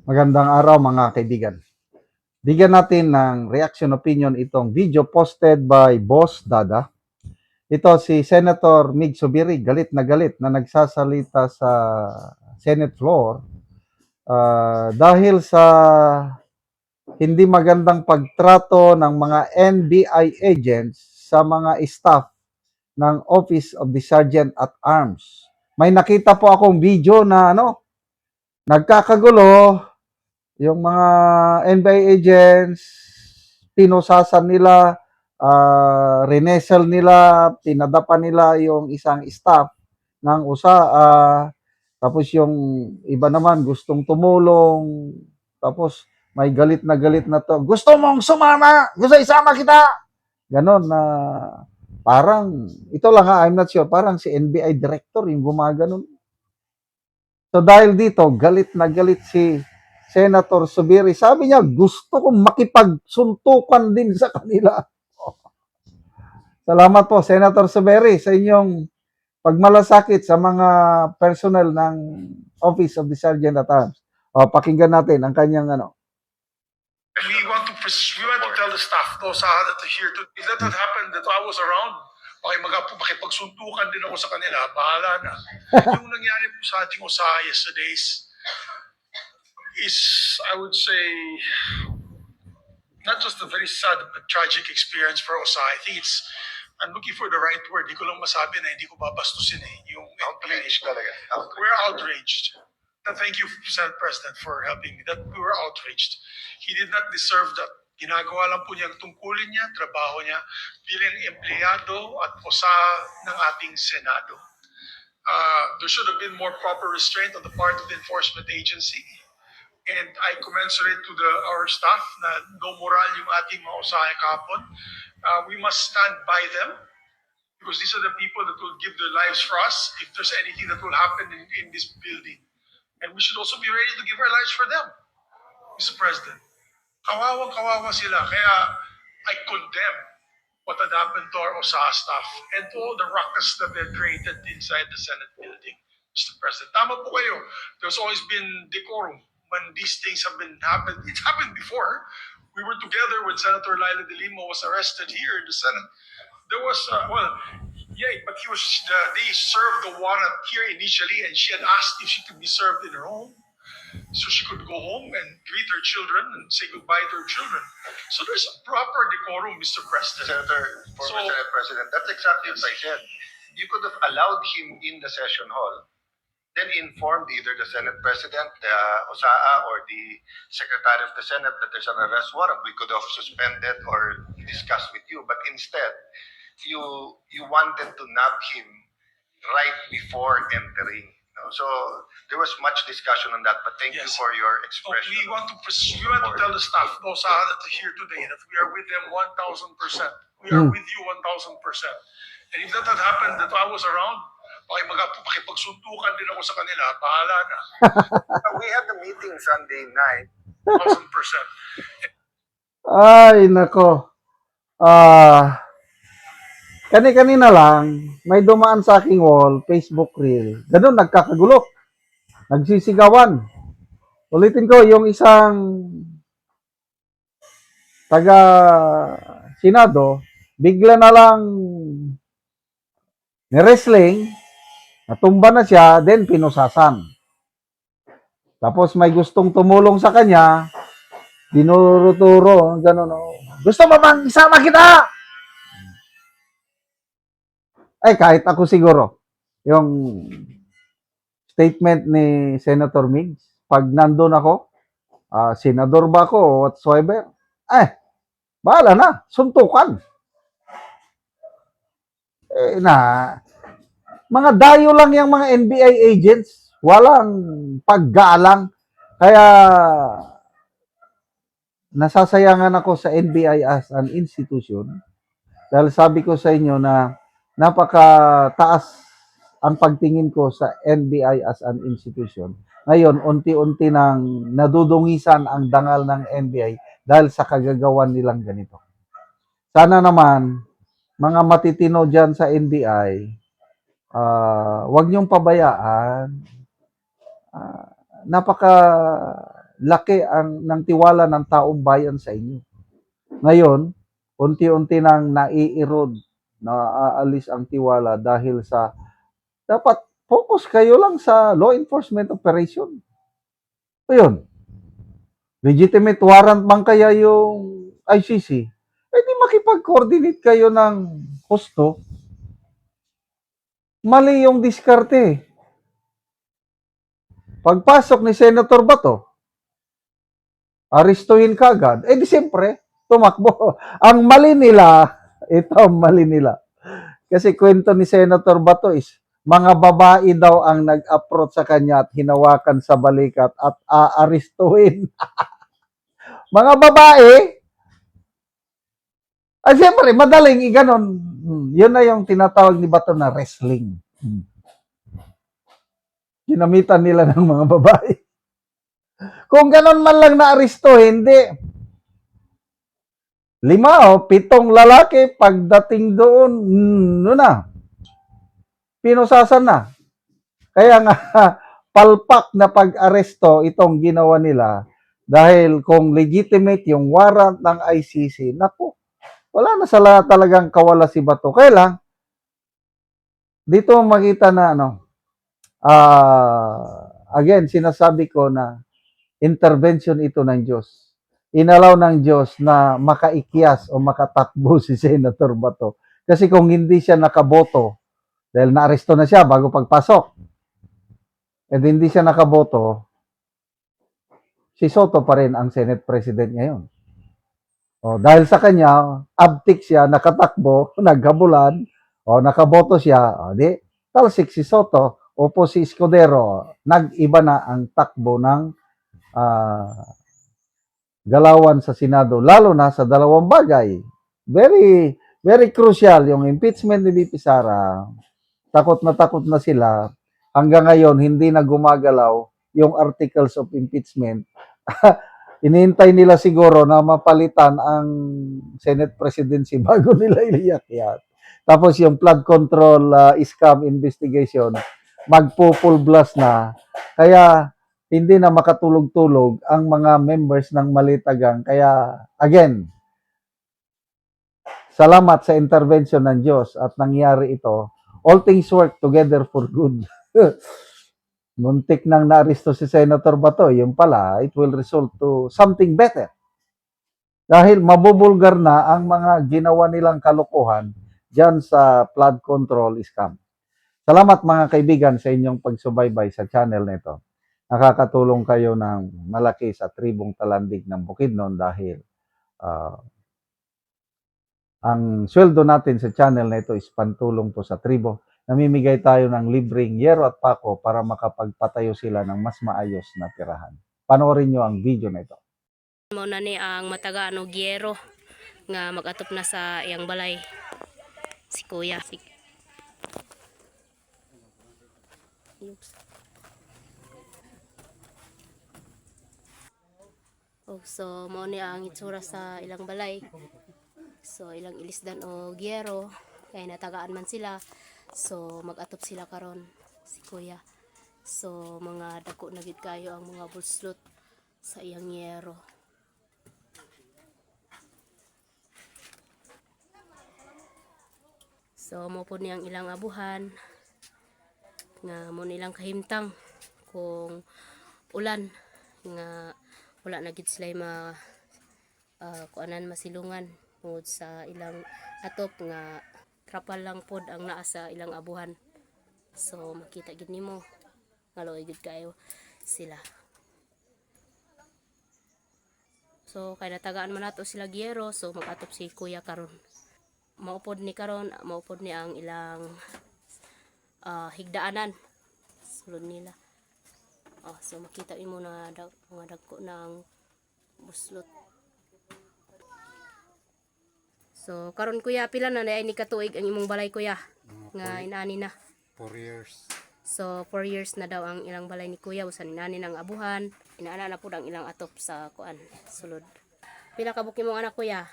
Magandang araw mga kaibigan. Bigyan natin ng reaction opinion itong video posted by Boss Dada. Ito si Senator Mig Zubiri, galit na nagsasalita sa Senate floor dahil sa hindi magandang pagtrato ng mga NBI agents sa mga staff ng Office of the Sergeant at Arms. May nakita po akong video na nagkakagulo. Yung mga NBI agents, pinusasan nila, rinesel nila, pinadapa nila yung isang staff ng tapos yung iba naman gustong tumulong, tapos may galit na to, gusto mong sumama, gusto isama kita, ganon na parang, ito lang I'm not sure, parang si NBI director yung gumaganon. So dahil dito, galit na galit si Senator Zubiri. Sabi niya, gusto kong makipagsuntukan din sa kanila. Salamat po, Senator Zubiri, sa inyong pagmalasakit sa mga personnel ng Office of the Sergeant at Arms. Pakinggan natin ang kanyang We want to tell the staff sa that here to if that had happened that I was around, makipagsuntukan din ako sa kanila, bahala na. Yung nangyari po sa ating usaha yesterday's is, I would say, not just a very sad but tragic experience for OSA. I think I'm looking for the right word. Hindi ko lang masabi na hindi ko babastusin yung outrage talaga. We're outraged. Thank you, Senate President, for helping me. That we were outraged. He did not deserve that. Ginagawa lang po niya ang tungkulin niya, trabaho niya bilang empleyado at OSA ng ating Senado. There should have been more proper restraint on the part of the enforcement agency. And I commensurate to our staff na no moral yung ating mga usahe kahapon. We must stand by them because these are the people that will give their lives for us if there's anything that will happen in this building. And we should also be ready to give our lives for them, Mr. President. Kawawa sila. Kaya I condemn what had happened to our OSA staff and to all the ruckus that they created inside the Senate building, Mr. President. Tama po kayo. There's always been decorum when these things have happened. It's happened before. We were together when Senator Laila De Lima was arrested here in the Senate. There was, but they served the warrant here initially, and she had asked if she could be served in her home, so she could go home and greet her children and say goodbye to her children. So there's a proper decorum, Mr. President. Former Senate President, that's exactly what I said. You could have allowed him in the session hall, then informed either the Senate President, the OSAA, or the Secretary of the Senate that there's an arrest warrant. We could have suspended or discussed with you. But instead, you wanted to nab him right before entering. So there was much discussion on that. But thank you for your expression. We want to tell the staff, OSAA, that are here today, that we are with them 1,000%. We are with you 1,000%. And if that had happened, that I was around, makipagsuntukan din ako sa kanila, bahala na. We had the meeting Sunday night. 1,000%. Ay, nako. Kanina lang, may dumaan sa aking wall, Facebook reel. Ganun, nagkakagulo. Nagsisigawan. Ulitin ko, yung isang taga-Senado, bigla na lang ni-wrestling, natumba na siya, then pinusasan. Tapos may gustong tumulong sa kanya, dinuruturo, gano'n, gusto mo bang isama kita? Ay, kahit ako siguro, yung statement ni Senator Migs, pag nandun ako, senador ba ako o whatsoever, bahala na, suntukan. Mga dayo lang yung mga NBI agents, walang paggalang. Kaya nasasayangan ako sa NBI as an institution dahil sabi ko sa inyo na napakataas ang pagtingin ko sa NBI as an institution. Ngayon, unti-unti nang nadudungisan ang dangal ng NBI dahil sa kagagawan nilang ganito. Sana naman, mga matitino dyan sa NBI, huwag niyong pabayaan. laki ng tiwala ng taong bayan sa inyo. Ngayon, unti-unti nang nai-erode, naaalis ang tiwala dahil sa dapat focus kayo lang sa law enforcement operation. Ayun, legitimate warrant bang kaya yung ICC? Di makipag-coordinate kayo ng husto. Mali yung diskarte. Pagpasok ni Senator Bato, aristuhin kagad. Di siyempre, tumakbo. Ang mali nila, ito ang mali nila. Kasi kwento ni Senator Bato is, mga babae daw ang nag-approach sa kanya at hinawakan sa balikat at aaristuhin. Mga babae, siyempre, madaling iganon. Yun na yung tinatawag ni Bato na wrestling. Ginamitan nila ng mga babae. Kung ganon man lang na-aristo, hindi. 5 o 7 lalaki, pagdating doon, na. Pinusasan na. Kaya nga, palpak na pag-aresto itong ginawa nila dahil kung legitimate yung warrant ng ICC, naku, wala na sala talagang kawala si Bato. Kaya lang, dito makita na again, sinasabi ko na intervention ito ng Diyos. Inalaw ng Diyos na makaikyas o makatakbo si Senator Bato. Kasi kung hindi siya nakaboto, dahil naaresto na siya bago pagpasok, hindi siya nakaboto, si Soto pa rin ang Senate President ngayon. Dahil sa kanya, abtik siya, nakatakbo, naghabulan, nakaboto siya, di, talsik si Soto, opo si Escudero, nag-iba na ang takbo ng galawan sa Senado, lalo na sa dalawang bagay. Very, very crucial yung impeachment ni VP Sara. Takot na sila. Hanggang ngayon, hindi na gumagalaw yung articles of impeachment. Inihintay nila siguro na mapalitan ang Senate presidency bago nila iliyakyat. Tapos yung flood control scam investigation, magpo-full blast na. Kaya hindi na makatulog-tulog ang mga members ng Malitagang. Kaya again, salamat sa intervention ng Diyos at nangyari ito. All things work together for good. Muntik nang naaresto si Senator Bato, yung pala, it will result to something better. Dahil mabubulgar na ang mga ginawa nilang kalokohan dyan sa flood control scam. Salamat mga kaibigan sa inyong pagsubaybay sa channel na ito. Nakakatulong kayo ng malaki sa tribong Talandig ng Bukidnon dahil ang sweldo natin sa channel na ito is pantulong po sa tribo. Namimigay tayo ng libreng yero at pako para makapagpatayo sila ng mas maayos na tirahan. Panoorin nyo ang video na ito. Mao na ni ang matagaan og yero nga mag-atop na sa iyang balay si Kuya. So mao ni ang itsura sa ilang balay. So ilang ilisdan og yero kay natagaan man sila. So mag-atop sila karon si Kuya. So mga dako na gid kayo ang mga buslot sa iyang yero. So mo po niyang ilang abuhan nga mo nilang kahimtang kung ulan nga wala na gid sila kuanan masilungan tungod sa ilang atop nga trapal lang pod ang naa sa ilang abuhan. So makita gid nimo nga luoy gid kayo sila. So kay natagaan man nato sila giyero, so mag-atop si Kuya karon. Maupod ni karon, maupod ni ang ilang higdaanan sulod nila. So makita imo na mga dagko ng buslot. So karon Kuya, pila na ay ni katuig ang imong balay Kuya nga inani na? 4 years. So 4 years na daw ang ilang balay ni Kuya, usan inani ng abuhan, inaana na pud ang ilang atop sa kuan sulod. Pila ka buki mong anak Kuya?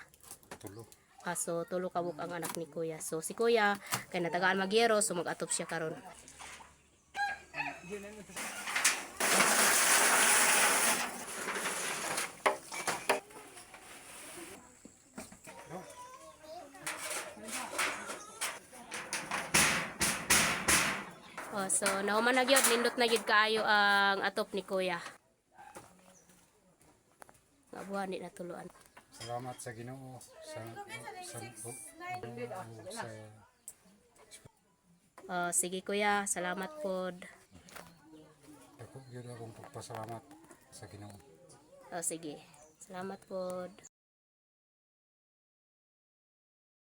3. So tulo ka buk ang anak ni Kuya. So si Kuya kay natagaan magyero, so mag-atop siya karon. So nauman na gyud, nindot na gyud kaayo ang atop ni kuya. Nga buwan di natuluan. Salamat sa Ginoo sa Sige kuya, salamat pod. ako gyud akong pagpasalamat sa Ginoo. Sige, salamat pod.